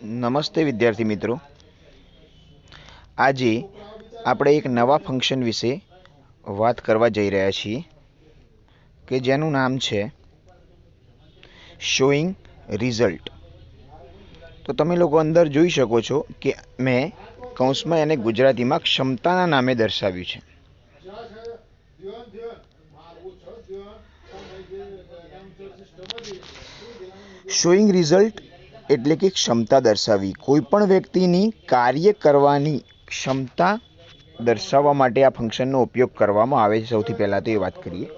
નમસ્તે વિદ્યાર્થી મિત્રો, આજે આપણે એક નવા ફંક્શન વિશે વાત કરવા જઈ રહ્યા છીએ કે જેનું નામ છે શોઈંગ રિઝલ્ટ. તો તમે લોકો અંદર જોઈ શકો છો કે મેં કૌંસમાં એને ગુજરાતીમાં ક્ષમતાના નામે દર્શાવ્યું છે. શોઈંગ રિઝલ્ટ એટલે કે ક્ષમતા દર્શાવવી. કોઈ પણ વ્યક્તિની કાર્ય કરવાની ક્ષમતા દર્શાવવા માટે આ ફંક્શનનો ઉપયોગ કરવામાં આવે છે. સૌથી પહેલાં તો એ વાત કરીએ.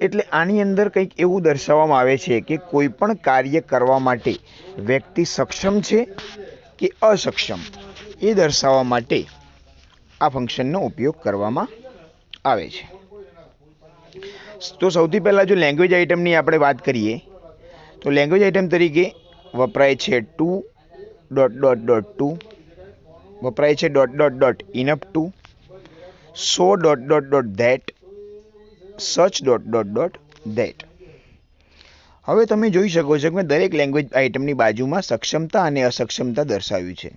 એટલે આની અંદર કંઈક એવું દર્શાવવામાં આવે છે કે કોઈ પણ કાર્ય કરવા માટે વ્યક્તિ સક્ષમ છે કે અસક્ષમ એ દર્શાવવા માટે આ ફંક્શનનો ઉપયોગ કરવામાં આવે છે. તો સૌથી પહેલાં જો લેંગ્વેજ આઇટમની આપણે વાત કરીએ તો લેંગ્વેજ આઇટમ તરીકે વપરાય છે too dot dot dot to, વપરાય છે dot dot dot enough to, so dot dot dot that, such dot dot dot that. હવે તમે જોઈ શકો છો કે દરેક લેંગ્વેજ આઇટમની બાજુમાં સક્ષમતા અને અસક્ષમતા દર્શાવ્યું છે.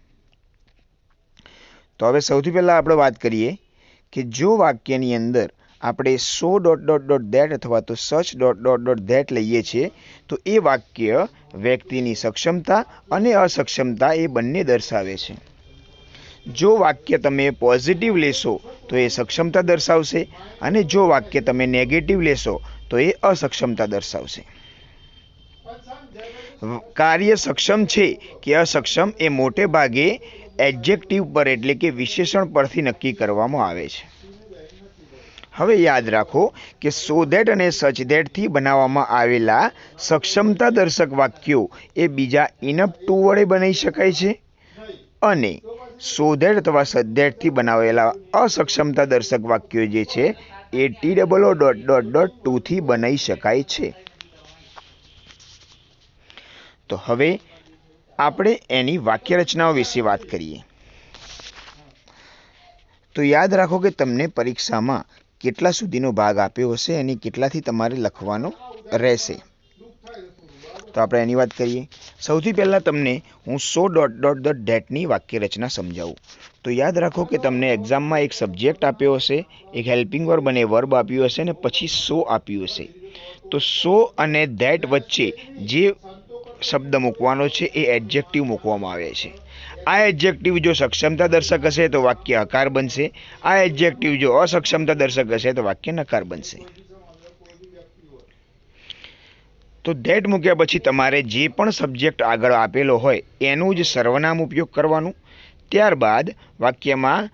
તો હવે સૌથી પહેલાં આપણે વાત કરીએ કે જો વાક્યની અંદર આપણે સો ડોટ ડોટ ડોટ ધેટ અથવા તો સચ ડોટ ડોટ ડોટ ધેટ લઈએ છીએ તો એ વાક્ય વ્યક્તિની સક્ષમતા અને અસક્ષમતા એ બંને દર્શાવે છે. જો વાક્ય તમે પોઝિટિવ લેશો તો એ સક્ષમતા દર્શાવશે અને જો વાક્ય તમે નેગેટિવ લેશો તો એ અસક્ષમતા દર્શાવશે. કાર્ય સક્ષમ છે કે અસક્ષમ એ મોટે ભાગે એડજેક્ટિવ પર એટલે કે વિશેષણ પરથી નક્કી કરવામાં આવે છે. હવે યાદ રાખો કે સો ધેટ અને સચ ધેટથી બનાવવામાં આવેલા સક્ષમતા દર્શક વાક્યો એ બીજા ઇનઅપ ટુ વડે બનાવી શકાય છે અને સો ધેટ અથવા સચ ધેટથી બનાવેલા અસક્ષમતા દર્શક વાક્યો જે છે એ TOO ડોટ ડોટ ડોટ ટુથી બનાવી શકાય છે. તો હવે આપણે એની વાક્ય રચનાઓ વિશે વાત કરીએ. તો યાદ રાખો કે તમને પરીક્ષામાં કેટલા સુધીનો ભાગ આપ્યો હશે અને કેટલાથી તમારે લખવાનો રહેશે. તો આપણે એની વાત કરીએ. સૌથી પહેલાં તમને હું સો ડોટ ડોટ ડોટ ધેટની વાક્ય રચના સમજાવું. તો યાદ રાખો કે તમને એક્ઝામમાં એક સબ્જેક્ટ આપ્યો હશે, એક હેલ્પિંગ વર્બ અને વર્બ આપ્યું હશે અને પછી સો આપ્યું હશે. તો સો અને ધેટ વચ્ચે જે શબ્દ મૂકવાનો છે એ એડજેક્ટિવ મૂકવામાં આવે છે. આ એડજેક્ટિવ જો સક્ષમતા દર્શક હશે તો વાક્ય હકાર બનશે. આ એડજેક્ટિવ જો અસક્ષમતા દર્શક હશે તો વાક્ય નકાર બનશે. તો ધેટ મૂક્યા પછી તમારે જે પણ સબ્જેક્ટ આગળ આપેલો હોય એનું જ સર્વનામ ઉપયોગ કરવાનું. ત્યારબાદ વાક્યમાં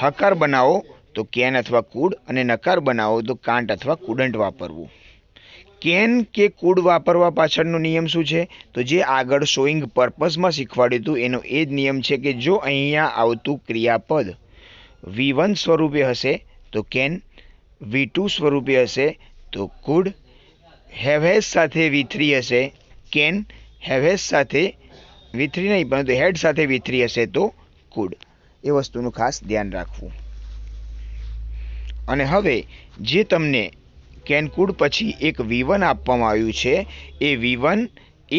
હકાર બનાવો તો કેન અથવા કુડ અને નકાર બનાવો તો કાન્ટ અથવા કુડન્ટ વાપરવું. કેન કે કુડ વાપરવા પાછળનો નિયમ શું છે? તો જે આગળ શોઈંગ પર્પઝમાં શીખવાડ્યું હતું એનો એ જ નિયમ છે કે જો અહીંયા આવતું ક્રિયાપદ V1 સ્વરૂપે હશે તો કેન, V2 સ્વરૂપે હશે તો કુડ, હેવ હેઝ સાથે V3 હશે કેન, હેવ હેઝ સાથે V3 નહીં પરંતુ હેડ સાથે V3 હશે તો કુડ. એ વસ્તુનું ખાસ ધ્યાન રાખવું. અને હવે જે તમને કેન કુડ પછી એક V1 આપવામાં આવ્યું છે એ V1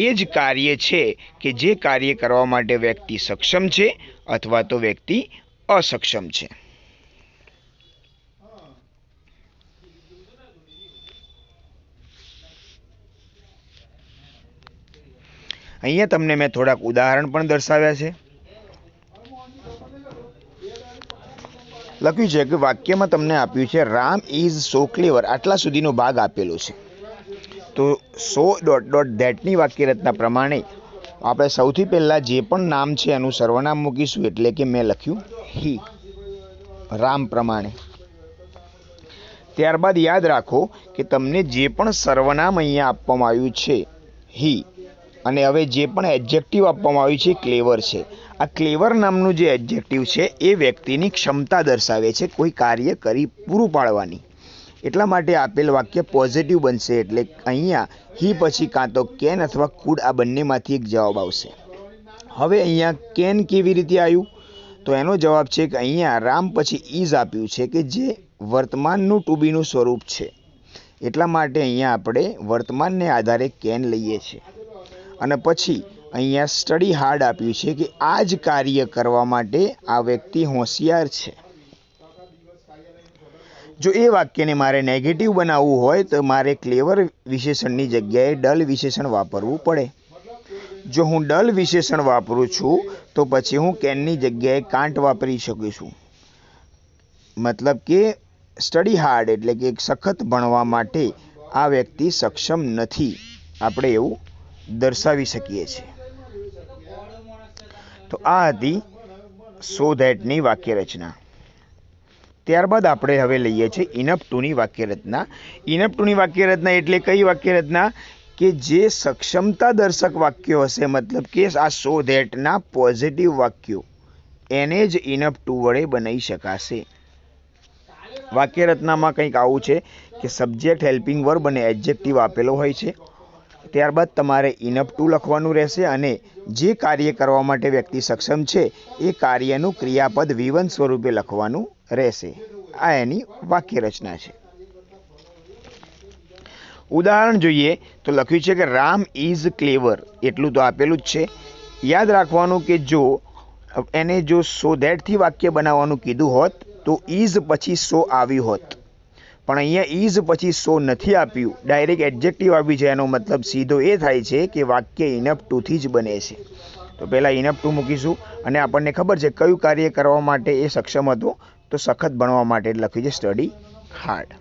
એ જ કાર્ય છે કે જે કાર્ય કરવા માટે વ્યક્તિ સક્ષમ છે અથવા તો વ્યક્તિ અસક્ષમ છે. અહીંયા તમને મેં થોડાક ઉદાહરણ પણ દર્શાવ્યા છે. લખ્યું છે કે વાક્યમાં તમને આપ્યું છે રામ ઇઝ સો ક્લેવર, આટલા સુધીનો ભાગ આપેલો છે. તો સો ડોટ ડોટ ધેટની વાક્ય રચના પ્રમાણે આપણે સૌથી પહેલાં જે પણ નામ છે એનું સર્વનામ મૂકીશું એટલે કે મેં લખ્યું હી, રામ પ્રમાણે. ત્યારબાદ યાદ રાખો કે તમને જે પણ સર્વનામ અહીંયા આપવામાં આવ્યું છે હી અને હવે જે પણ એડજેક્ટિવ આપવામાં આવ્યું છે ક્લેવર છે. આ ક્લેવર નામનું જે એડજેક્ટિવ છે એ વ્યક્તિની ક્ષમતા દર્શાવે છે કોઈ કાર્ય કરી પૂરું પાડવાની. એટલા માટે આપેલ વાક્ય પોઝિટિવ બનશે એટલે અહીંયા હી પછી કાં તો કેન અથવા કુડ આ બંનેમાંથી એક જવાબ આવશે. હવે અહીંયા કેન કેવી રીતે આવ્યું? તો એનો જવાબ છે કે અહીંયા રામ પછી ઇઝ આપ્યું છે કે જે વર્તમાનનું ટુ બીનું સ્વરૂપ છે. એટલા માટે અહીંયા આપણે વર્તમાનને આધારે કેન લઈએ છીએ અને પછી અહીંયા સ્ટડી હાર્ડ આપ્યું છે કે આ જ કાર્ય કરવા માટે આ વ્યક્તિ હોશિયાર છે. જો એ વાક્યને મારે નેગેટિવ બનાવવું હોય તો મારે ક્લેવર વિશેષણની જગ્યાએ ડલ વિશેષણ વાપરવું પડે. જો હું ડલ વિશેષણ વાપરું છું તો પછી હું કેનની જગ્યાએ કાંટ વાપરી શકું છું. મતલબ કે સ્ટડી હાર્ડ એટલે કે સખત ભણવા માટે આ વ્યક્તિ સક્ષમ નથી, આપણે એવું દર્શાવી શકીએ છીએ. તો આ હતી સો ધેટની વાક્યરચના. ત્યારબાદ આપણે હવે લઈએ છીએ ઇનફ ટુની વાક્યરચના. ઇનફ ટુની વાક્યરચના એટલે કઈ વાક્યરચના કે જે સક્ષમતા દર્શક વાક્યો હશે, મતલબ કે આ સો ધેટના પોઝિટિવ વાક્યો, એને જ ઇનફ ટુ વડે બનાવી શકાશે. વાક્યરચનામાં કંઈક આવું છે કે સબ્જેક્ટ, હેલ્પિંગ વર્બ અને એડજેક્ટિવ આપેલો હોય છે. ત્યારબાદ તમારે ઇનફ ટુ લખવાનું રહેશે અને જે કાર્ય કરવા માટે વ્યક્તિ સક્ષમ છે એ કાર્યનું ક્રિયાપદ V1 સ્વરૂપે લખવાનું રહેશે. આ એની વાક્યરચના છે. ઉદાહરણ જોઈએ તો લખ્યું છે કે રામ ઇઝ ક્લેવર, એટલું તો આપેલું જ છે. યાદ રાખવાનું કે જો એને જો સો ધેટથી વાક્ય બનાવવાનું કીધું હોત તો ઇઝ પછી સો આવ્યું હોત, પણ અહીંયા ઇઝ પછી સો નથી આપ્યું, ડાયરેક્ટ એડજેક્ટિવ આપ્યું છે. એનો મતલબ સીધો એ થાય છે કે વાક્ય ઇનફ ટુથી જ બને છે. તો પહેલાં ઇનફ ટુ મૂકીશું અને આપણને ખબર છે કયું કાર્ય કરવા માટે એ સક્ષમ હતો, તો સખત ભણવા માટે લખ્યું છે સ્ટડી હાર્ડ.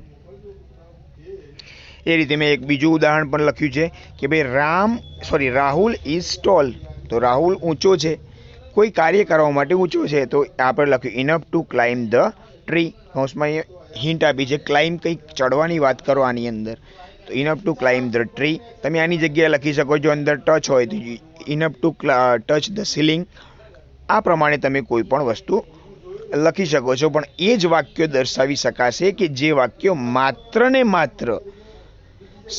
એ રીતે મેં એક બીજું ઉદાહરણ પણ લખ્યું છે કે ભાઈ રાહુલ ઇઝ ટોલ, તો રાહુલ ઊંચો છે, કોઈ કાર્ય કરવા માટે ઊંચો છે, તો આપણે લખ્યું enough to climb the tree. કૌંસમાં હિન્ટ આપી છે ક્લાઇમ્બ કંઈક ચડવાની વાત કરો આની અંદર, તો enough to climb the tree. તમે આની જગ્યાએ લખી શકો છો અંદર ટચ હોય તો enough to touch the ceiling. આ પ્રમાણે તમે કોઈ પણ વસ્તુ લખી શકો છો, પણ એ જ વાક્યો દર્શાવી શકાશે કે જે વાક્યો માત્ર ને માત્ર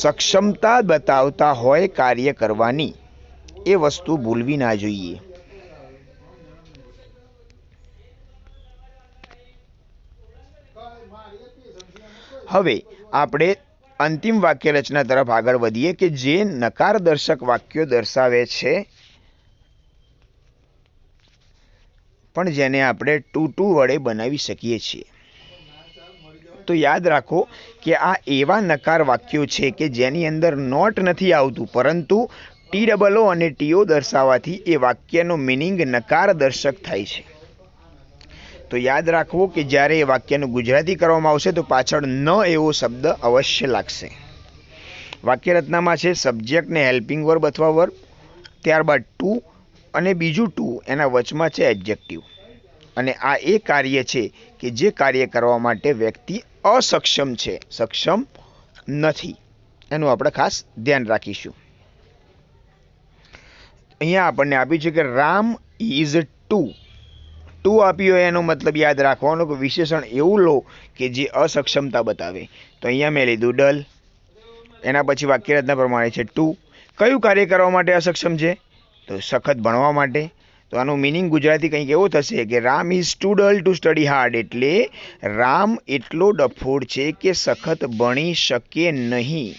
સક્ષમતા બતાવતા હોય કાર્ય કરવાની. એ વસ્તુ ભૂલવી ના જોઈએ. હવે આપણે અંતિમ વાક્યરચના તરફ આગળ વધીએ કે જે નકારદર્શક વાક્યો દર્શાવે છે, પણ જેને આપણે ટુ વડે બનાવી શકીએ છીએ. તો યાદ રાખો કે આ એવા નકાર વાક્યો છે કે જેની અંદર નોટ નથી આવતું, પરંતુ TOO અને TO દર્શાવવાથી એ વાક્યનો મિનિંગ નકારદર્શક થાય છે. તો યાદ રાખવું કે જ્યારે એ વાક્યનું ગુજરાતી કરવામાં આવશે તો પાછળ ન એવો શબ્દ અવશ્ય લાગશે. વાક્યરચનામાં છે સબ્જેક્ટ ને હેલ્પિંગ વર્બ અથવા વર્બ, ત્યારબાદ ટુ અને બીજું ટુ, એના વચમાં છે એડજેક્ટિવ. અને આ એ કાર્ય છે કે જે કાર્ય કરવા માટે વ્યક્તિ અસક્ષમ છે, સક્ષમ નથી. એનું આપણે ખાસ ધ્યાન રાખીશું. અહીંયા આપણને આપ્યું છે કે રામ ઇઝ ટુ આપ્યું હોય એનો મતલબ યાદ રાખવાનો કે વિશેષણ એવું લો કે જે અસક્ષમતા બતાવે. તો અહીંયા મેં લીધું ડલ, એના પછી વાક્યરચના પ્રમાણે છે ટુ. કયું કાર્ય કરવા માટે અસક્ષમ છે? તો સખત ભણવા માટે. તો આનું મિનિંગ ગુજરાતી કંઈક એવો થશે કે Ram is too dull to study hard, એટલે રામ એટલો ડફોડ છે કે સખત ભણી શકે નહીં.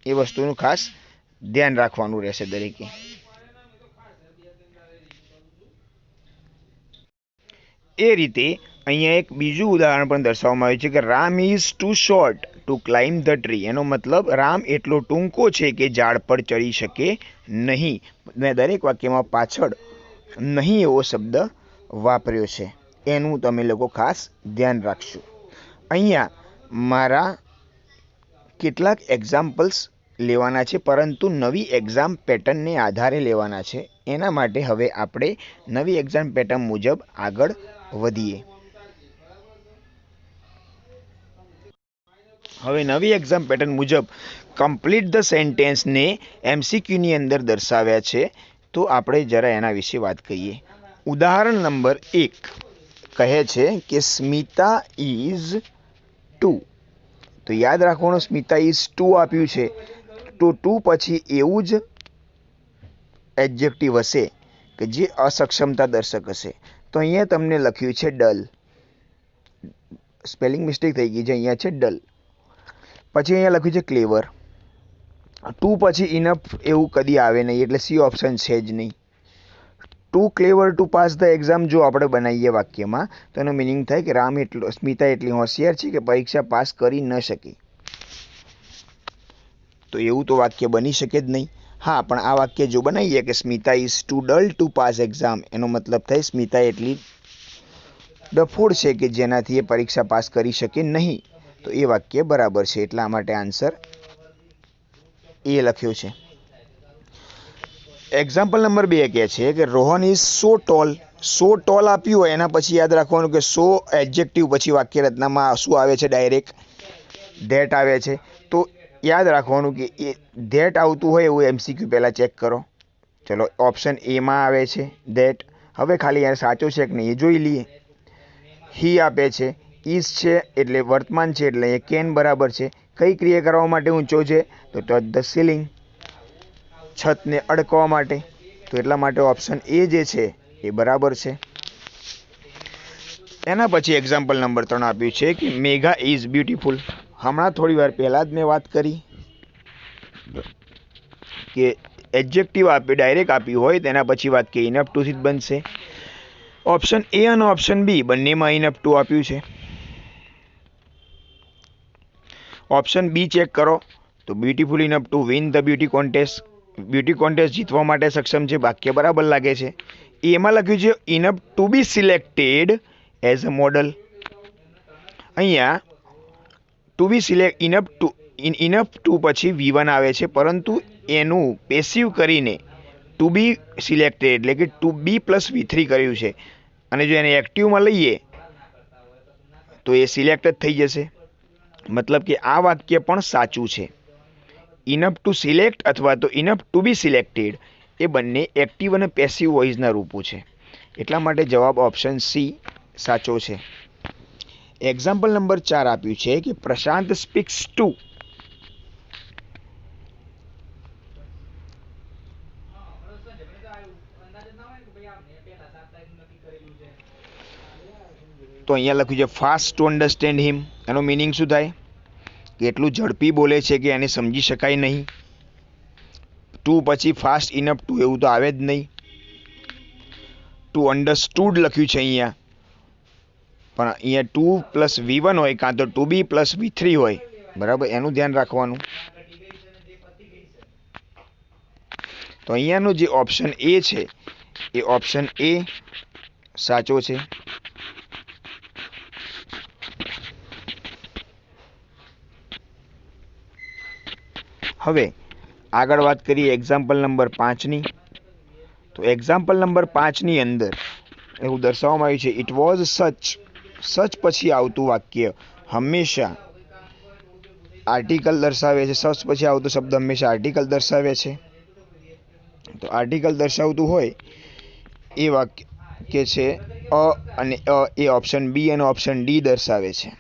એ વસ્તુનું ખાસ ધ્યાન રાખવાનું રહેશે દરેકે. એ રીતે અહીંયા એક બીજું ઉદાહરણ પણ દર્શાવવામાં આવ્યું છે કે Ram is too short to climb the tree. એનો મતલબ રામ એટલો ટૂંકો છે કે ઝાડ પર ચડી શકે નહીં. મેં દરેક વાક્યમાં પાછળ નહીં એવો શબ્દ વાપર્યો છે, એનું તમે લોકો ખાસ ધ્યાન રાખશો. અહીંયા મારા કેટલાક એક્ઝામ્પલ્સ લેવાના છે, પરંતુ નવી એક્ઝામ પેટર્નને આધારે લેવાના છે. એના માટે હવે આપણે નવી એક્ઝામ પેટર્ન મુજબ આગળ વધીએ. હવે નવી એક્ઝામ પેટર્ન મુજબ કમ્પ્લીટ ધ સેન્ટેન્સને MCQની અંદર દર્શાવ્યા છે, તો આપણે જરા એના વિશે વાત કરીએ. ઉદાહરણ નંબર 1 કહે છે કે સ્મિતા ઇઝ ટુ. તો યાદ રાખવાનું સ્મિતા ઇઝ ટુ આપ્યું છે, તો ટુ પછી એવું જ એડજેક્ટિવ હશે કે જે અસક્ષમતા દર્શક હશે. તો અહીંયા તમને લખ્યું છે ડલ, સ્પેલિંગ મિસ્ટેક થઈ ગઈ છે, અહીંયા છે ડલ. પછી અહીંયા લખ્યું છે ક્લેવર, ટુ પછી ઇનફ એવું કદી આવે નહીં, એટલે સી ઓપ્શન છે જ નહીં. Too clever to pass the exam જો આપણે બનાવીએ વાક્યમાં તો એનો મિનિંગ થાય કે સ્મિતા એટલી હોશિયાર છે કે પરીક્ષા પાસ કરી ન શકી. તો એવું તો વાક્ય બની શકે જ નહીં. હા, પણ આ વાક્ય જો બનાવીએ કે Smita is too dull to pass exam, એનો મતલબ થાય સ્મિતા એટલી ડફોડ છે કે જેનાથી એ પરીક્ષા પાસ કરી શકે નહીં. તો એ વાક્ય બરાબર છે, એટલા માટે આન્સર એ લખ્યો છે. એક્ઝામ્પલ નંબર 2 કહે છે કે Rohan is so tall. So tall આપ્યું હોય એના પછી યાદ રાખવાનું કે સો એડજેક્ટિવ પછી વાક્ય રચનામાં શું આવે છે? ડાયરેક્ટ ધેટ આવે છે. તો યાદ રાખવાનું કે એ ધેટ આવતું હોય એવું MCQ પહેલાં ચેક કરો. ચલો, ઓપ્શન એમાં આવે છે ધેટ. હવે ખાલી યાર સાચો છે કે નહીં એ જોઈ લઈએ. હી આપે છે, ઇઝ છે એટલે વર્તમાન છે એટલે એ કેન બરાબર છે. કઈ ક્રિયા કરવા માટે ઊંચો છે? તો ટચ ધ સીલિંગ, છતને અડકવા માટે. તો એટલા માટે ઓપ્શન એ જે છે એ બરાબર છે. એના પછી એક્ઝામ્પલ નંબર 3 આપ્યું છે કે મેઘા ઇઝ બ્યુટીફુલ. હમણાં થોડી વાર પહેલા જ મેં વાત કરી કે એડજેક્ટિવ ડાયરેક્ટ આપ્યું હોય તેના પછી વાક્ય ઇનફ ટુ થી જ બનશે. ઓપ્શન એ અને ઓપ્શન બી બંનેમાં ઇનફ ટુ આપ્યું છે. ઓપ્શન બી ચેક કરો તો beautiful enough to win the beauty contest. Beauty contest જીતવા માટે સક્ષમ છે, વાક્ય બરાબર લાગે છે. એમાં લખ્યું છે enough to B selected as a model. અહીંયા ટુ બી ઇનફ ટુ પછી V1 આવે છે, પરંતુ એનું પેસિવ કરીને ટુ બી સિલેક્ટેડ એટલે કે ટુ બી પ્લસ V3 કર્યું છે. અને જો એને એક્ટિવમાં લઈએ તો એ સિલેક્ટ જ થઈ જશે. મતલબ કે આ વાક્ય પણ સાચું છે. ઇનફ ટુ સિલેક્ટ અથવા તો ઇનફ ટુ બી સિલેક્ટેડ એ બંને એક્ટિવ અને પેસિવ વોઇસના રૂપો છે. એટલા માટે જવાબ ઓપ્શન સી સાચો છે. એક્ઝામ્પલ નંબર 4 આપ્યું છે કે પ્રશાંત સ્પીક્સ ટુ. તો અહીંયા લખ્યું છે ફાસ્ટ ટુ અન્ડરસ્ટેન્ડ હિમ. એનો મિનિંગ શું થાય? કે એટલું ઝડપી બોલે છે કે એને સમજી શકાય નહીં. ટુ પછી ફાસ્ટ ઇનફ ટુ એવું તો આવે જ નહીં. ટુ અન્ડરસ્ટુડ લખ્યું છે અહીંયા, પણ અહીંયા ટુ પ્લસ V1 હોય કાં તો ટુ બી પ્લસ V3 હોય, બરાબર, એનું ધ્યાન રાખવાનું. તો અહીંયાનો જે ઓપ્શન એ છે એ ઓપ્શન એ સાચો છે. હવે આગળ વાત કરીએ એક્ઝામ્પલ નંબર 5ની. તો એક્ઝામ્પલ નંબર 5ની અંદર એવું દર્શાવવામાં આવ્યું છે ઇટ વોઝ સચ. સચ પછી આવતું વાક્ય હંમેશા આર્ટિકલ દર્શાવે છે. સચ પછી આવતો શબ્દ હંમેશા આર્ટિકલ દર્શાવે છે. તો આર્ટિકલ દર્શાવતું હોય એ વાક્ય છે અ અને એ ઓપ્શન બી અને ઓપ્શન ડી દર્શાવે છે.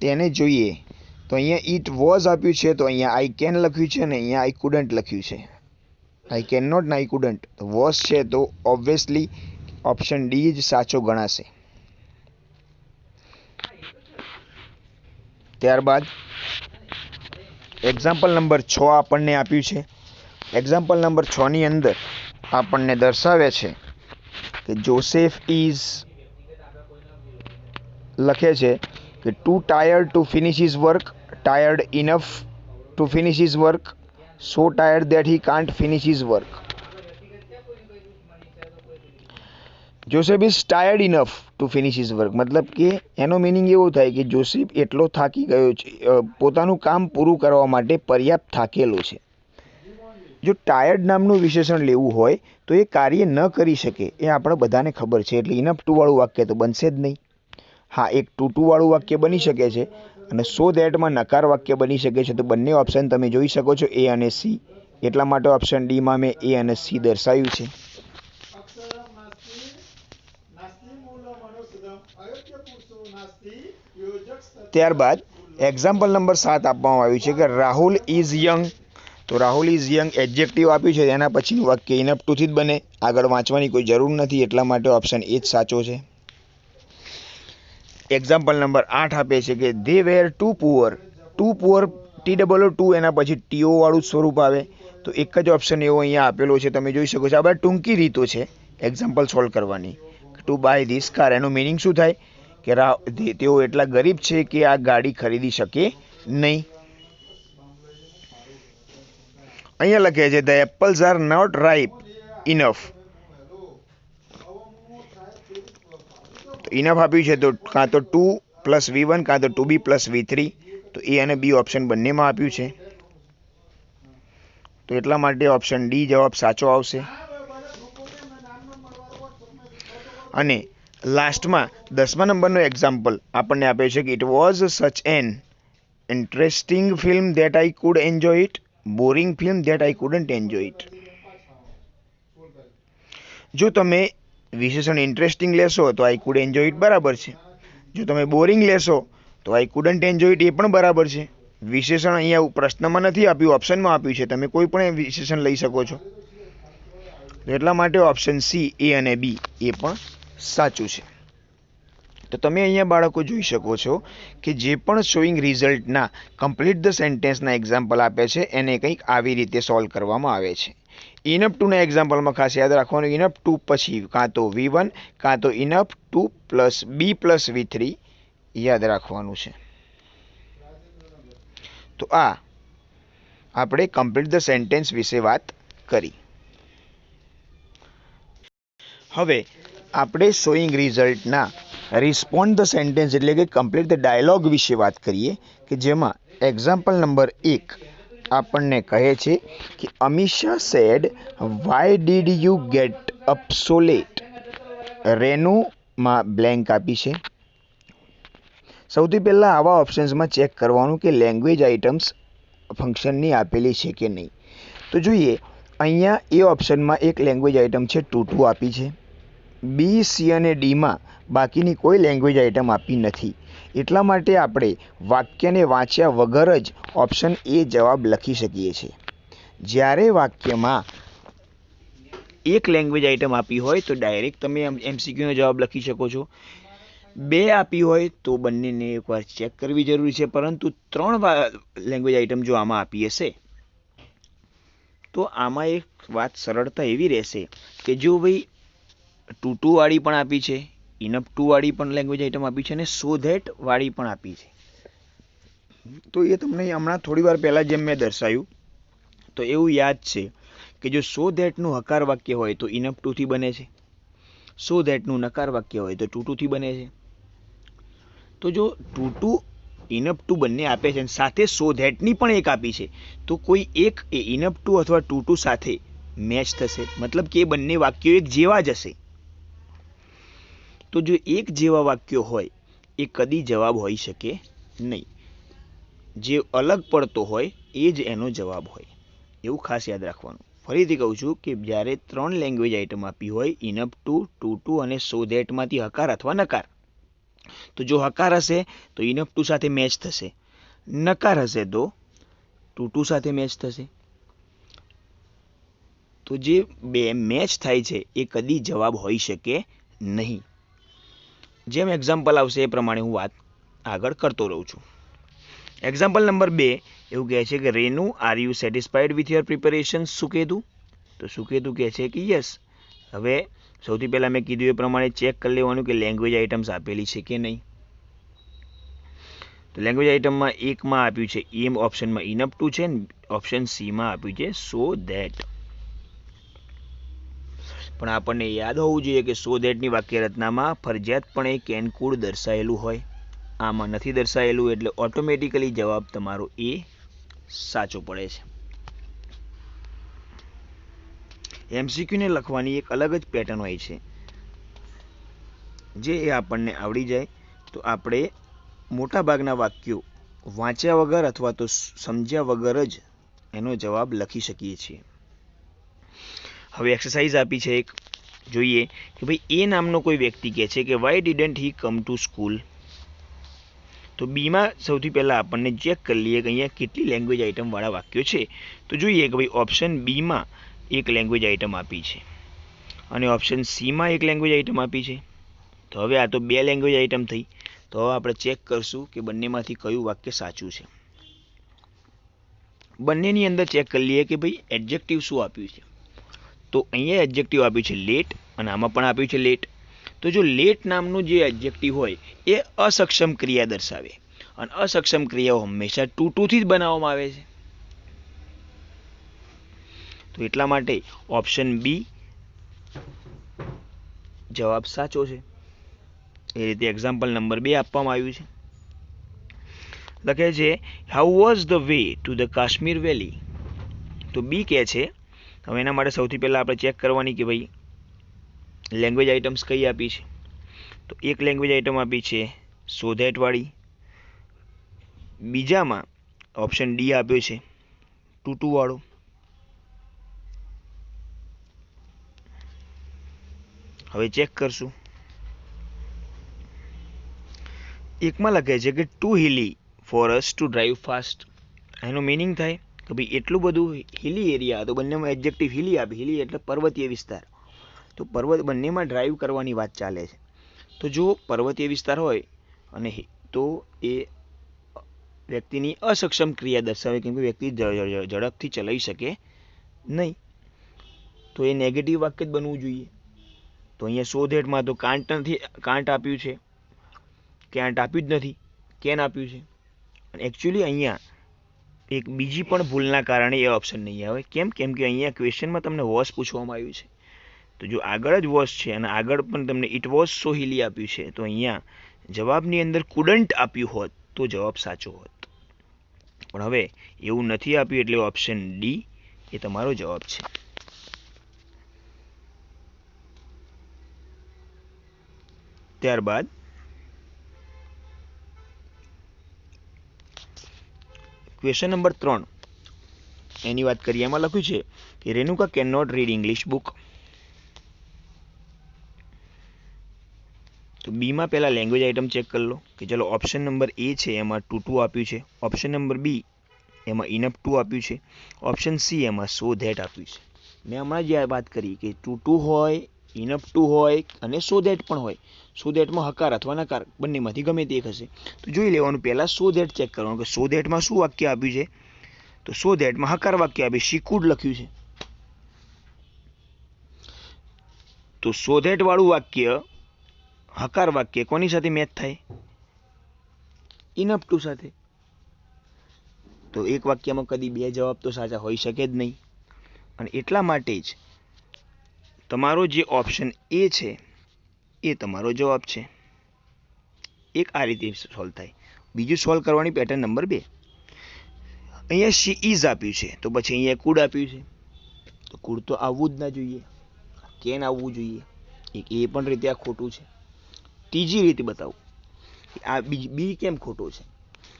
તેને જોઈએ તો અહીંયા ઇટ વોઝ આપ્યું છે, તો અહીંયા આઈ કેન લખ્યું છે અને અહીંયા આઈ કુડન્ટ લખ્યું છે. આઈ કેન નોટ ને આઈ કુડન્ટ. તો વોઝ છે તો ઓબ્વિયસલી ઓપ્શન ડી જ સાચો ગણાશે. ત્યારબાદ એક્ઝામ્પલ નંબર 6 આપણને આપ્યું છે. એક્ઝામ્પલ નંબર 6ની અંદર આપણને દર્શાવે છે કે જોસેફ ઇઝ લખે છે કે too tired to finish his work, tired enough to finish his work, so tired that he can't finish his work. Joseph is tired enough to finish his work, મતલબ કે એનો મિનિંગ એવો થાય કે Joseph એટલો થાકી ગયો છે, પોતાનું કામ પૂરું કરવા માટે પર્યાપ્ત થાકેલો છે. જો ટાયર્ડ નામનું વિશેષણ લેવું હોય તો એ કાર્ય ન કરી શકે, એ આપણે બધાને ખબર છે. એટલે ઇનફ ટુ વાળું વાક્ય તો બનશે જ નહીં. હા, એક ટુ વાળું વાક્ય બની શકે છે અને સો ધેટમાં નકાર વાક્ય બની શકે છે. તો બંને ઓપ્શન તમે જોઈ શકો છો, એ અને સી. એટલા માટે ઓપ્શન ડીમાં મેં એ અને સી દર્શાવ્યું છે. ત્યારબાદ એક્ઝામ્પલ નંબર 7 આપવામાં આવ્યું છે કે રાહુલ ઇઝ યંગ. તો રાહુલ ઇઝ યંગ એડજેક્ટિવ આપ્યું છે, એના પછીનું વાક્ય ઇનફ ટુ થી જ બને. આગળ વાંચવાની કોઈ જરૂર નથી, એટલા માટે ઓપ્શન એ જ સાચો છે. એક્ઝામ્પલ નંબર 8 આપે છે કે they were too poor. Too poor TOO એના પછી TO વાળું સ્વરૂપ આવે. તો એક જ ઓપ્શન એવો અહીંયા આપેલો છે, તમે જોઈ શકો છો. આ બધા ટૂંકી રીતો છે એક્ઝામ્પલ સોલ્વ કરવાની. ટુ બાય ધીસ કાર, એનું મિનિંગ શું થાય કે તેઓ એટલા ગરીબ છે કે આ ગાડી ખરીદી શકે નહીં. અહીંયા લખે છે the apples are not ripe enough. Enough આપ્યું છે તો કાં તો 2 + V1 કાં તો 2B + V3. તો એ અને બી ઓપ્શન બંનેમાં આપ્યું છે, તો એટલા માટે ઓપ્શન ડી જવાબ સાચો આવશે. અને લાસ્ટમાં 10મા નંબરનો એક્ઝામ્પલ આપણને આપ્યો છે કે it was such an interesting film that I could enjoy it, boring film that I couldn't enjoy it. જો તમે વિશેષણ ઇન્ટરેસ્ટિંગ લેશો તો આઈ કુડ એન્જોય ઇટ બરાબર છે. જો તમે બોરિંગ લેશો તો આઈ કુડન્ટ એન્જોય ઇટ એ પણ બરાબર છે. વિશેષણ અહીંયા પ્રશ્નમાં નથી આપ્યું, ઓપ્શનમાં આપ્યું છે. તમે કોઈ પણ વિશેષણ લઈ શકો છો. એટલા માટે ઓપ્શન સી, એ અને બી એ પણ સાચું છે. તો તમે અહીંયા બાળકો જોઈ શકો છો કે જે પણ શોઈંગ રિઝલ્ટના કમ્પ્લીટ ધ સેન્ટેન્સના એક્ઝામ્પલ આપે છે એને કંઈક આવી રીતે સોલ્વ કરવામાં આવે છે. ઇનફ ટુના એક્ઝામ્પલમાં ખાસ યાદ રાખવાનું, ઇનફ ટુ પછી કાં તો V1 કાં તો ઇનફ 2 + B + V3 યાદ રાખવાનું છે. તો આ આપણે કમ્પ્લીટ ધ સેન્ટેન્સ વિશે વાત કરી. હવે આપણે શોઈંગ રિઝલ્ટના રિસ્પોન્ડ ધ સેન્ટેન્સ એટલે કે કમ્પ્લીટ ધ ડાયલોગ વિશે વાત કરીએ, કે જેમાં એક્ઝામ્પલ નંબર 1 આપણને કહે છે કે Amisha said why did you get up so late. રેનુમાં બ્લેન્ક આપી છે. સૌથી પહેલાં આવા ઓપ્શન્સમાં ચેક કરવાનું કે લેંગ્વેજ આઇટમ્સ ફંક્શનની આપેલી છે કે નહીં. તો જોઈએ અહીંયા એ ઓપ્શનમાં એક લેંગ્વેજ આઇટમ છે ટુ આપી છે. બી, સી અને ડીમાં બાકીની કોઈ લેંગ્વેજ આઇટમ આપી નથી. એટલા માટે આપણે વાક્યને વાંચ્યા વગર જ ઓપ્શન એ જવાબ લખી શકીએ છીએ. જ્યારે વાક્યમાં એક લેંગ્વેજ આઇટમ આપી હોય તો ડાયરેક્ટ તમે MCQનો જવાબ લખી શકો છો. 2 આપી હોય તો બંનેને એકવાર ચેક કરવી જરૂરી છે. પરંતુ 3 લેંગ્વેજ આઇટમ જો આમાં આપી હશે તો આમાં એક વાત સરળતા એવી રહેશે કે જો ભાઈ ટુ વાળી પણ આપી છે, ઇનફ 2 વાળી પણ લેંગ્વેજ આઇટમ આપી છે અને સો ધેટ વાળી પણ આપી છે. તો એ તમને હમણાં થોડી વાર પહેલાં જેમ મેં દર્શાવ્યું તો એવું યાદ છે કે જો સો ધેટનું હકાર વાક્ય હોય તો ઇનફ 2 થી બને છે, સો ધેટનું નકાર વાક્ય હોય તો ટુ થી બને છે. તો જો ટુ ઇનફ 2 બંને આપે છે અને સાથે સો ધેટની પણ એક આપી છે તો કોઈ એક એ ઇનફ 2 અથવા ટુ સાથે મેચ થશે, મતલબ કે એ બંને વાક્યો એક જેવા જ હશે. તો જો એક જેવા વાક્યો હોય એ કદી જવાબ હોઈ શકે નહીં. જે અલગ પડતો હોય એ જ એનો જવાબ હોય, એવું ખાસ યાદ રાખવાનું. ફરીથી કહું છું કે જ્યારે 3 લેંગ્વેજ આઇટમ આપી હોય ઇનફ 2, ટુ અને સો ધેટમાંથી હકાર અથવા નકાર, તો જો હકાર હશે તો ઇનફ 2 સાથે મેચ થશે, નકાર હશે તો ટુ સાથે મેચ થશે. તો જે બે મેચ થાય છે એ કદી જવાબ હોઈ શકે નહીં. જેમ એક્ઝામ્પલ આવશે એ પ્રમાણે હું વાત આગળ કરતો રહું છું. એક્ઝામ્પલ નંબર 2 એવું કહે છે કે Renu are you satisfied with your preparation Suketu. તો સુકેતુ કહે છે કે યસ. હવે સૌથી પહેલાં મેં કીધું એ પ્રમાણે ચેક કરી લેવાનું કે લેંગ્વેજ આઇટમ્સ આપેલી છે કે નહીં. તો લેંગ્વેજ આઇટમમાં એકમાં આપ્યું છે એમ ઓપ્શનમાં ઇનફ 2 છે ને ઓપ્શન સીમાં આપ્યું છે સો ધેટ. પણ આપણને યાદ હોવું જોઈએ કે સો ધેટની વાક્ય રચનામાં ફરજિયાતપણે કેનકુડ દર્શાવેલું હોય, આમાં નથી દર્શાવેલું, એટલે ઓટોમેટિકલી જવાબ તમારો એ સાચો પડે છે. MCQને લખવાની એક અલગ જ પેટર્ન હોય છે, જે એ આપણને આવડી જાય તો આપણે મોટાભાગના વાક્યો વાંચ્યા વગર અથવા તો સમજ્યા વગર જ એનો જવાબ લખી શકીએ છીએ. હવે એક્સરસાઇઝ આપી છે એક, જોઈએ કે ભાઈ એ નામનો કોઈ વ્યક્તિ કહે છે કે why didn't he come to school. તો બીમાં સૌથી પહેલાં આપણને ચેક કરી લઈએ કે અહીંયા કેટલી લેંગ્વેજ આઇટમવાળા વાક્યો છે. તો જોઈએ કે ભાઈ ઓપ્શન બીમાં એક લેંગ્વેજ આઇટમ આપી છે અને ઓપ્શન સીમાં એક લેંગ્વેજ આઇટમ આપી છે. તો હવે આ તો 2 લેંગ્વેજ આઇટમ થઈ. તો હવે આપણે ચેક કરશું કે બંનેમાંથી કયું વાક્ય સાચું છે. બંનેની અંદર ચેક કરી લઈએ કે ભાઈ એડજેક્ટિવ શું આપ્યું છે. તો અહીંયા એડજેક્ટિવ આપ્યું છે લેટ અને આમાં પણ આપ્યું છે લેટ. તો જો લેટ નામનું જે એડજેક્ટિવ હોય એ અસક્ષમ ક્રિયા દર્શાવે અને અસક્ષમ ક્રિયાઓ હંમેશા થી જ બનાવવામાં આવે છે. તો એટલા માટે ઓપ્શન બી જવાબ સાચો છે. એ રીતે એક્ઝામ્પલ નંબર 2 આપવામાં આવ્યું છે. લખે છે how was the way to the Kashmir valley. તો બી કહે છે. હવે એના માટે સૌથી પહેલાં આપણે ચેક કરવાની કે ભાઈ લેંગ્વેજ આઇટમ્સ કઈ આપી છે. તો એક લેંગ્વેજ આઇટમ આપી છે સો ધેટ વાળી. બીજામાં ઓપ્શન ડી આપ્યો છે ટુ વાળો. હવે ચેક કરશું. એકમાં લખે છે કે too hilly for us to drive fast. એનો મિનિંગ થાય કે ભાઈ એટલું બધું હિલી એરિયા. તો બંનેમાં એડજેક્ટિવ હિલી આપે. હિલી એટલે પર્વતીય વિસ્તાર. તો પર્વત બંનેમાં ડ્રાઈવ કરવાની વાત ચાલે છે. તો જો પર્વતીય વિસ્તાર હોય અને તો એ વ્યક્તિની અસક્ષમ ક્રિયા દર્શાવે કેમ કે વ્યક્તિ ઝડપથી ચલાવી શકે નહીં. તો એ નેગેટિવ વાક્ય જ બનવું જોઈએ. તો અહીંયા સો ધેટમાં તો કાંટ આપ્યું છે. ક્યાંટ આપ્યું જ નથી, કેન આપ્યું છે. અને એકચ્યુઅલી અહીંયા એક બીજી પણ ભૂલના કારણે એ ઓપ્શન નહીં આવે. કેમ કે અહીંયા ક્વેશ્ચનમાં તમને વોસ પૂછવામાં આવ્યું છે. તો જો આગળ જ વોસ છે અને આગળ પણ તમને ઇટ વોઝ સો હિલી આપ્યું છે તો અહીંયા જવાબની અંદર કુડન્ટ આપ્યું હોત તો જવાબ સાચો હોત. પણ હવે એવું નથી આપ્યું એટલે ઓપ્શન ડી એ તમારો જવાબ છે. ત્યારબાદ ક્વેશ્ચન નંબર 3 એની વાત કરીએ. એમાં લખ્યું છે કે Renuka can not read English book. તો બીમાં પહેલાં લેંગ્વેજ આઇટમ ચેક કરી લો કે ચલો ઓપ્શન નંબર એ છે એમાં ટુ આપ્યું છે. ઓપ્શન નંબર બી એમાં ઇનફ ટુ આપ્યું છે. ઓપ્શન સી એમાં સો ધેટ આપ્યું છે. મેં હમણાં જે વાત કરી કે ટુ હોય, ઇનફ ટુ હોય અને સો ધેટ પણ હોય. સો ધેટમાં હકાર અથવા નકાર બંનેમાંથી ગમે તે એક હશે. તો જોઈ લેવાનું પહેલાં સો ધેટ ચેક કરવાનું કે સો ધેટમાં શું વાક્ય આપ્યું છે. તો સો ધેટમાં હકાર વાક્ય આપ્યું શી કુડ લખ્યું છે. તો સો ધેટ વાળું વાક્ય હકાર વાક્ય કોની સાથે મેચ થાય? ઇનફ ટુ સાથે. તો એક વાક્યમાં કદી બે જવાબ તો સાચા હોઈ શકે જ નહીં. અને એટલા માટે જ તમારો જે ઓપ્શન એ છે એ તમારો જવાબ છે. એક આ રીતે સોલ્વ થાય. બીજું સોલ્વ કરવાની પેટર્ન નંબર 2. અહીંયા શી ઇઝ આપ્યું છે તો પછી અહીંયા કુડ આપ્યું છે. તો કુડ તો આવવું જ ના જોઈએ, કેન આવવું જોઈએ. એક એ પણ રીતે આ ખોટું છે. ત્રીજી રીતે બતાવું આ બી કેમ ખોટો છે.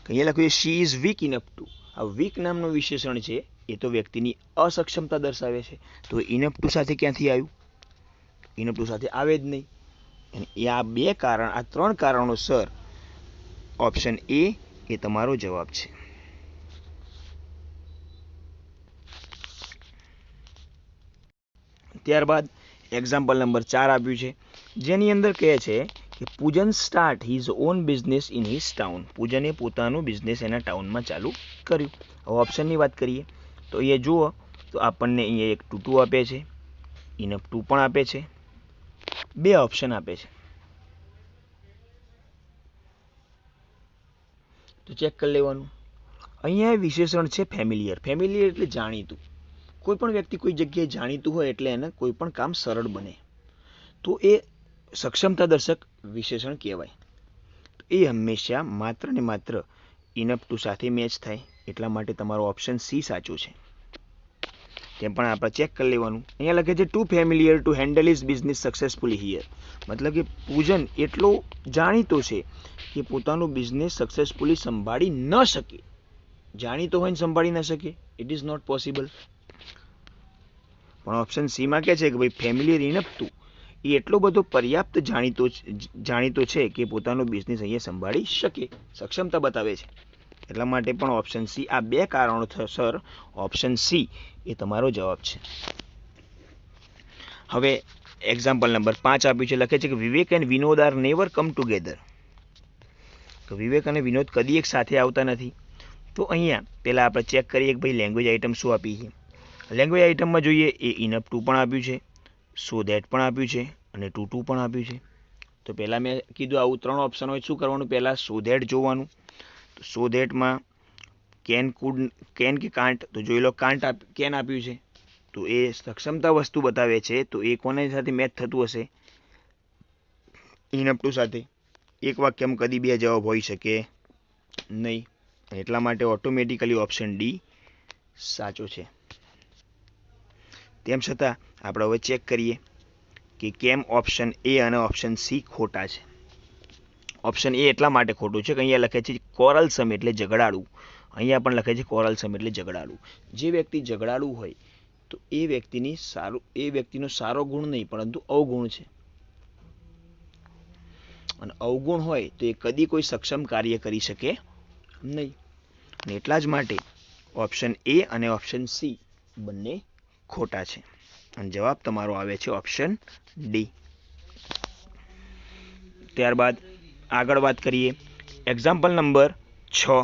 અહીંયા લખ્યું છે she is weak enough to. આ વીક નામનું વિશેષણ છે એ તો વ્યક્તિની અસક્ષમતા દર્શાવે છે. તો ઇનફ ટુ સાથે ક્યાંથી આવ્યું? ઇનફ ટુ સાથે આવે જ નહીં. અને એ આ 3 કારણોસર ઓપ્શન એ એ તમારો જવાબ છે. ત્યારબાદ એક્ઝામ્પલ નંબર 4 આપ્યું છે જેની અંદર કહે છે કે Pujan start his own business in his town. પૂજને પોતાનું બિઝનેસ એના ટાઉનમાં ચાલુ કર્યું. હવે ઓપ્શનની વાત કરીએ તો અહીંયા જુઓ તો આપણને અહીંયા એક ટુ આપે છે, ઇનફ ટુ પણ આપે છે, 2 ઓપ્શન આપે છે. તો ચેક કરી લેવાનું. અહીંયા વિશેષણ છે ફેમિલિયર. ફેમિલિયર એટલે જાણીતું. કોઈ પણ વ્યક્તિ કોઈ જગ્યાએ જાણીતું હોય એટલે એને કોઈ પણ કામ સરળ બને. તો એ સક્ષમતા દર્શક વિશેષણ કહેવાય. તો એ હંમેશા માત્ર ને માત્ર ઇનફ ટુ સાથે મેચ થાય. એટલા માટે તમારો ઓપ્શન સી સાચો છે. તેમ પણ આપણે ચેક કરી લેવાનું. અહીંયા લખે છે too familiar to handle his business successfully here. મતલબ કે પૂજન એટલો જાણીતો છે કે પોતાનું બિઝનેસ સક્સેસફુલી સંભાળી ન શકે. જાણીતો હોય ને સંભાળી ન શકે, ઇટ ઇઝ નોટ પોસિબલ. પણ ઓપ્શન સીમાં કહે છે કે ભાઈ ફેમિલિયર ઇનફ ટુ એ એટલો બધો પર્યાપ્ત જાણીતો છે કે પોતાનો બિઝનેસ અહીંયા સંભાળી શકે, સક્ષમતા બતાવે છે. એટલા માટે પણ ઓપ્શન સી, આ 2 કારણોસર ઓપ્શન સી એ તમારો જવાબ છે. હવે એક્ઝામ્પલ નંબર 5 આપ્યું છે. લખે છે કે Vivek and Vinod are never come together. તો વિવેક અને વિનોદ કદી એક સાથે આવતા નથી. તો અહીંયા પહેલાં આપણે ચેક કરીએ કે ભાઈ લેંગ્વેજ આઇટમ શું આપી છે. લેંગ્વેજ આઇટમમાં જોઈએ એ ઇનઅપ ટુ પણ આપ્યું છે, સો ધેટ પણ આપ્યું છે અને ટુ ટુ પણ આપ્યું છે. તો પહેલાં મેં કીધું આવું 3 ઓપ્શન હોય શું કરવાનું, પહેલાં સો ધેટ જોવાનું. તો સો ધેટમાં કેન કુડ કેન કે કાંટ, તો જોઈ લો કાંટ કેન આપ્યું છે તો એ સક્ષમતા વસ્તુ બતાવે છે. તો એ કોને સાથે મેચ થતું હશે, ઇનઅપ ટુ સાથે. એક વાક્યમાં કદી 2 જવાબ હોઈ શકે નહીં, એટલા માટે ઓટોમેટિકલી ઓપ્શન ડી સાચો છે. તેમ છતાં આપણે હવે ચેક કરીએ કે કેમ ઓપ્શન એ અને ઓપ્શન સી ખોટા છે. ઓપ્શન એ એટલા માટે ખોટું છે કે અહીંયા લખે છે કોરલસમ એટલે ઝઘડાળું. અહીંયા પણ લખે છે કોરલસમ એટલે ઝઘડાળું. જે વ્યક્તિ ઝઘડાળું હોય તો એ વ્યક્તિનો સારો ગુણ નહીં પરંતુ અવગુણ છે, અને અવગુણ હોય તો એ કદી કોઈ સક્ષમ કાર્ય કરી શકે નહીં. અને એટલા જ માટે ઓપ્શન એ અને ઓપ્શન સી બંને ખોટા છે અને જવાબ તમારો આવે છે ઓપ્શન ડી. ત્યારબાદ આગળ વાત કરીએ એક્ઝામ્પલ નંબર 6.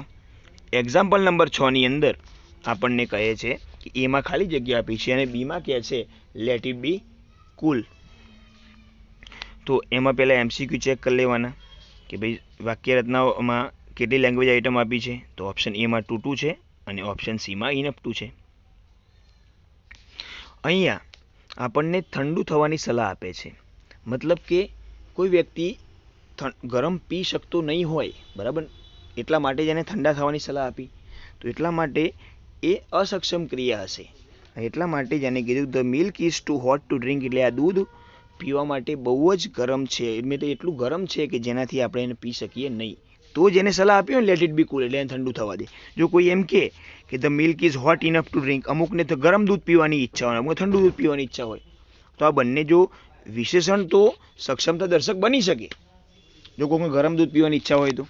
એક્ઝામ્પલ નંબર 6 ની અંદર આપણને કહે છે કે એમાં ખાલી જગ્યા આપી છે અને બીમાં કહે છે લેટ ઇટ બી કુલ. તો એમાં પહેલાં એમસીક્યુ ચેક કરી લેવાના કે ભાઈ વાક્ય રચનાઓમાં કેટલી લેંગ્વેજ આઇટમ આપી છે. તો ઓપ્શન એમાં ટુ ટુ છે અને ઓપ્શન સીમાં ઇનઅપ ટુ છે. અહીંયા આપણને ઠંડુ થવાની સલાહ આપે છે, મતલબ કે કોઈ વ્યક્તિ ગરમ પી શકતો નહીં હોય, બરાબર, એટલા માટે જ એને ઠંડા થવાની સલાહ આપી. તો એટલા માટે એ અસક્ષમ ક્રિયા હશે. એટલા માટે જ એને કીધું the milk is too hot to drink, એટલે આ દૂધ પીવા માટે બહુ જ ગરમ છે, એટલે તો એટલું ગરમ છે કે જેનાથી આપણે એને પી શકીએ નહીં. તો જ એને સલાહ આપી હોય લેટ ઇટ બી કુલ, એટલે એને ઠંડુ થવા દે. જો કોઈ એમ કે the milk is hot enough to drink, અમુકને તો ગરમ દૂધ પીવાની ઈચ્છા હોય, અમુક ઠંડુ દૂધ પીવાની ઈચ્છા હોય, તો આ બંને જો વિશેષણ તો સક્ષમતા દર્શક બની શકે જો કોઈને ગરમ દૂધ પીવાની ઈચ્છા હોય તો.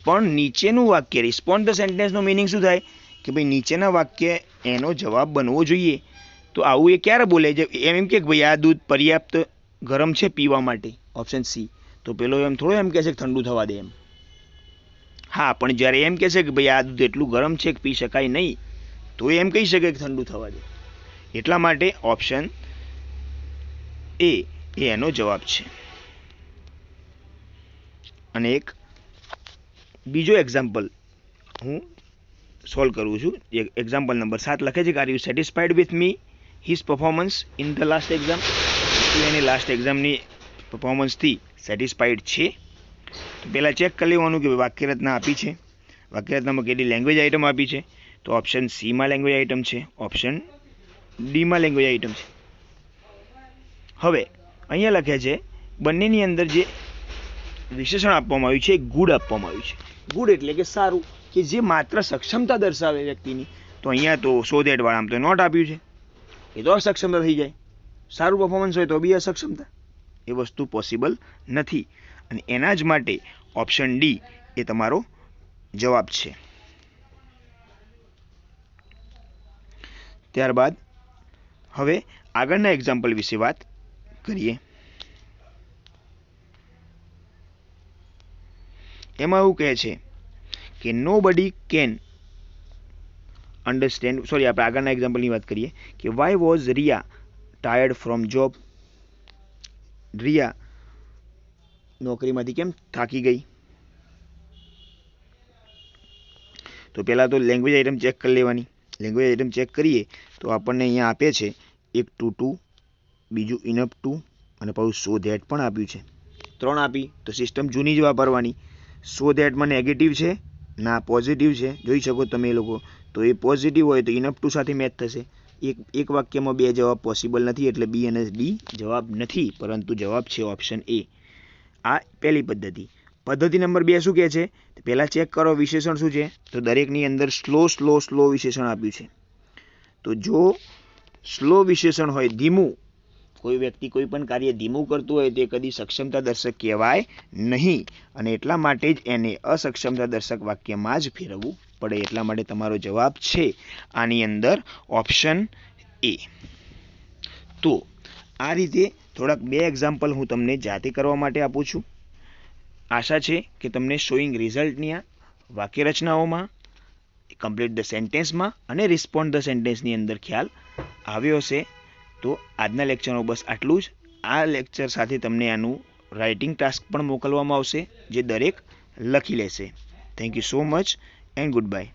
પણ નીચેનું વાક્ય રિસ્પોન્ડ ધ સેન્ટેન્સનો મિનિંગ શું થાય કે ભાઈ નીચેના વાક્ય એનો જવાબ બનવો જોઈએ. તો આવું એ ક્યારે બોલે છે, એમ કે ભાઈ આ દૂધ પર્યાપ્ત ગરમ છે પીવા માટે, ઓપ્શન સી. તો પેલો એમ થોડો એમ કહેશે કે ઠંડુ થવા દે એમ. હા, પણ જ્યારે એમ કહેશે કે ભાઈ આ દૂધ એટલું ગરમ છે કે પી શકાય નહીં, તો એમ કહી શકે કે ઠંડુ થવા દે. એટલા માટે ઓપ્શન એ એનો જવાબ છે. અને એક બીજો એક્ઝામ્પલ હું સોલ્વ કરું છું. એક્ઝામ્પલ નંબર 7 લખે છે કે R you satisfied with me his performance in the last exam. તો એની લાસ્ટ એક્ઝામની પરફોર્મન્સથી સેટિસ્ફાઈડ છે. તો પહેલાં ચેક કરી લેવાનું કે વાક્ય રચના આપી છે, વાક્ય રચનામાં કેટલી લેંગ્વેજ આઇટમ આપી છે. તો ઓપ્શન સીમાં લેંગ્વેજ આઇટમ છે, ઓપ્શન ડીમાં લેંગ્વેજ આઇટમ છે. હવે અહીંયા લખે છે બંનેની અંદર જે વિશેષણ આપવામાં આવ્યું છે એ ગુડ આપવામાં આવ્યું છે. ગુડ એટલે કે સારું, કે જે માત્ર સક્ષમતા દર્શાવે વ્યક્તિની. તો અહીંયા તો સો ધેટ વાળામાં તો નોટ આપ્યું છે, એ તો અસક્ષમતા થઈ જાય. સારું પરફોર્મન્સ હોય તો બી અસક્ષમતા, એ વસ્તુ પોસિબલ નથી. અને એના જ માટે ઓપ્શન ડી એ તમારો જવાબ છે. ત્યારબાદ હવે આગળના એક્ઝામ્પલ વિશે વાત કરીએ. એમાં એવું કહે છે કે નો બડી કેન અન્ડરસ્ટેન્ડ, સોરી આપણે આગળના એક્ઝામ્પલની વાત કરીએ કે why was Riya tired from job. Riya નોકરીમાંથી કેમ થાકી ગઈ. તો પહેલાં તો લેંગ્વેજ આઇટમ ચેક કરી લેવાની. લેંગ્વેજ આઇટમ ચેક કરીએ તો આપણને અહીંયા આપે છે એક ટુ ટુ, બીજું ઇનઅપ ટુ અને પાછું સો ધેટ પણ આપ્યું છે. 3 આપી તો સિસ્ટમ જૂની જ વાપરવાની. સો ધેટમાં નેગેટિવ છે ના પોઝિટિવ છે, જોઈ શકો તમે એ લોકો. તો એ પોઝિટિવ હોય તો ઇનઅપ ટુ સાથે મેચ થશે. એક વાક્યમાં 2 જવાબ પોસિબલ નથી, એટલે બી અને ડી જવાબ નથી, પરંતુ જવાબ છે ઓપ્શન એ. આ પહેલી પદ્ધતિ. પદ્ધતિ નંબર 2 શું કહે છે, પહેલાં ચેક કરો વિશેષણ શું છે. તો દરેકની અંદર સ્લો વિશેષણ આપ્યું છે. તો જો સ્લો વિશેષણ હોય, ધીમું, કોઈ વ્યક્તિ કોઈ પણ કાર્ય ધીમું કરતું હોય તે કદી સક્ષમતા દર્શક કહેવાય નહીં, અને એટલા માટે જ એને અસક્ષમતા દર્શક વાક્યમાં જ ફેરવવું પડે. એટલા માટે તમારો જવાબ છે આની અંદર ઓપ્શન એ. તો આ રીતે થોડાક 2 એક્ઝામ્પલ હું તમને જાતે કરવા માટે આપું છું. આશા છે કે તમને શોઈંગ રિઝલ્ટની આ વાક્ય રચનાઓમાં કમ્પ્લીટ ધ સેન્ટેન્સમાં અને રિસ્પોન્ડ ધ સેન્ટેન્સની અંદર ખ્યાલ આવ્યો હશે. તો આજના લેક્ચરમાં બસ આટલું જ. આ લેક્ચર સાથે તમને આનું રાઇટિંગ ટાસ્ક પણ મોકલવામાં આવશે, જે દરેક લખી લેશે. Thank you so much and good bye.